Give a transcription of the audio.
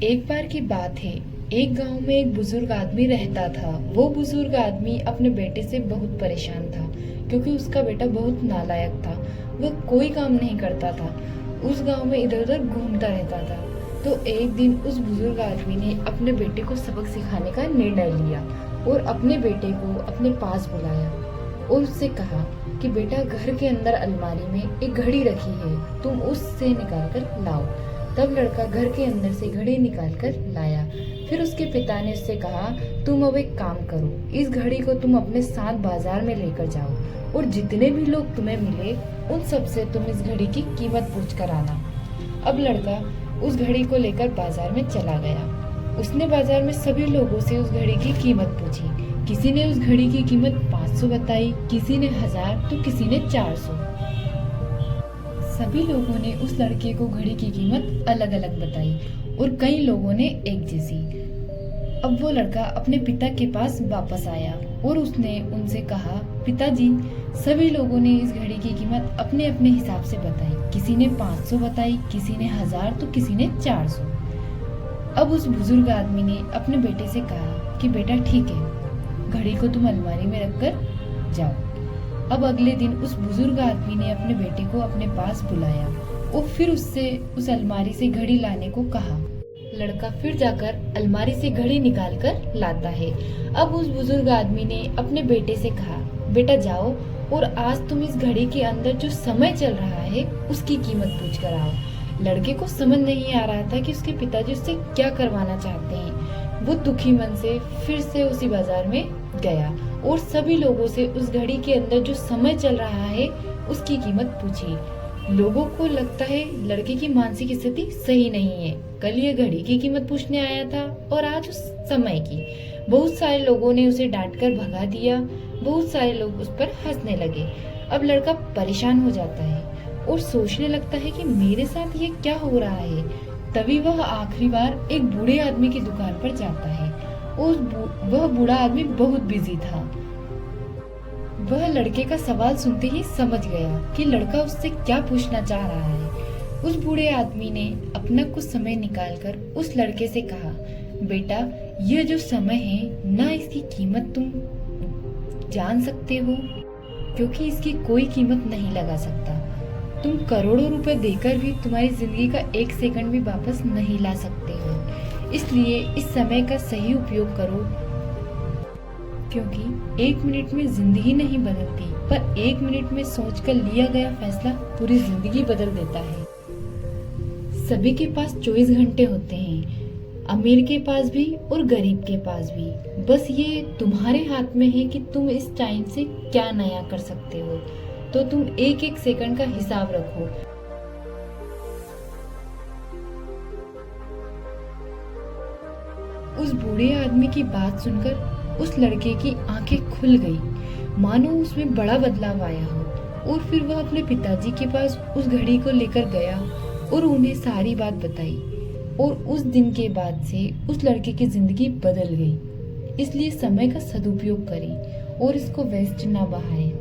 एक बार की बात है। एक गांव में एक बुजुर्ग आदमी रहता था। वो बुजुर्ग आदमी अपने बेटे से बहुत परेशान था, क्योंकि उसका बेटा बहुत नालायक था। वह कोई काम नहीं करता था, उस गांव में इधर उधर घूमता रहता था। तो एक दिन उस बुजुर्ग आदमी ने अपने बेटे को सबक सिखाने का निर्णय लिया और अपने बेटे को अपने पास बुलाया और उससे कहा कि बेटा, घर के अंदर अलमारी में एक घड़ी रखी है, तुम उससे निकाल कर लाओ। तब लड़का घर के अंदर से घड़ी निकाल कर लाया। फिर उसके पिता ने उससे कहा, तुम अब एक काम करो, इस घड़ी को तुम अपने साथ बाजार में लेकर जाओ और जितने भी लोग तुम्हें मिले उन सब से तुम इस घड़ी की कीमत पूछ कर आना। अब लड़का उस घड़ी को लेकर बाजार में चला गया। उसने बाजार में सभी लोगों से उस घड़ी की कीमत पूछी। किसी ने उस घड़ी की कीमत 500 बताई, किसी ने 1000 तो किसी ने 400। सभी लोगों ने उस लड़के को घड़ी की कीमत अलग अलग बताई और कई लोगों ने एक जैसी। अब वो लड़का अपने पिता के पास वापस आया और उसने उनसे कहा, पिताजी, सभी लोगों ने इस घड़ी की कीमत अपने अपने हिसाब से बताई। किसी ने 500 बताई, किसी ने 1000 तो किसी ने 400। अब उस बुजुर्ग आदमी ने अपने बेटे से कहा कि बेटा ठीक है, घड़ी को तुम अलमारी में रखकर जाओ। अब अगले दिन उस बुजुर्ग आदमी ने अपने बेटे को अपने पास बुलाया और फिर उससे उस अलमारी से घड़ी लाने को कहा। लड़का फिर जाकर अलमारी से घड़ी निकाल कर लाता है। अब उस बुजुर्ग आदमी ने अपने बेटे से कहा, बेटा जाओ और आज तुम इस घड़ी के अंदर जो समय चल रहा है उसकी कीमत पूछ कर आओ। लड़के को समझ नहीं आ रहा था कि उसके पिताजी उससे क्या करवाना चाहते हैं। वो दुखी मन से फिर से उसी बाजार में गया और सभी लोगों से उस घड़ी के अंदर जो समय चल रहा है उसकी कीमत पूछी। लोगों को लगता है लड़के की मानसिक स्थिति सही नहीं है। कल ये घड़ी की कीमत पूछने आया था और आज उस समय की। बहुत सारे लोगों ने उसे डांट कर भगा दिया, बहुत सारे लोग उस पर हंसने लगे। अब लड़का परेशान हो जाता है और सोचने लगता है कि मेरे साथ ये क्या हो रहा है। तभी वह आखिरी बार एक बूढ़े आदमी की दुकान पर जाता है और वह बूढ़ा आदमी बहुत बिजी था। वह लड़के का सवाल सुनते ही समझ गया कि लड़का उससे क्या पूछना चाह रहा है। उस बूढ़े आदमी ने अपना कुछ समय निकालकर उस लड़के से कहा, बेटा, यह जो समय है ना, इसकी कीमत तुम जान सकते हो, क्योंकि इसकी कोई कीमत नहीं लगा सकता। तुम करोड़ों रुपए देकर भी तुम्हारी जिंदगी का एक सेकंड भी वापस नहीं ला सकते हो। इसलिए इस समय का सही उपयोग करो, क्योंकि 1 मिनट में जिंदगी नहीं बदलती, पर 1 मिनट में सोचकर लिया गया फैसला पूरी जिंदगी बदल देता है। सभी के पास 24 घंटे होते हैं, अमीर के पास भी और गरीब के पास भी। बस ये तुम्हारे हाथ में है कि तुम इस टाइम से क्या नया कर सकते हो। तो तुम एक एक सेकंड का हिसाब रखो। उस बूढ़े आदमी की बात सुनकर उस लड़के की आंखें खुल गई, मानो उसमें बड़ा बदलाव आया हो। और फिर वह अपने पिताजी के पास उस घड़ी को लेकर गया और उन्हें सारी बात बताई। और उस दिन के बाद से उस लड़के की जिंदगी बदल गई। इसलिए समय का सदुपयोग करें और इसको वेस्ट ना बहाएं।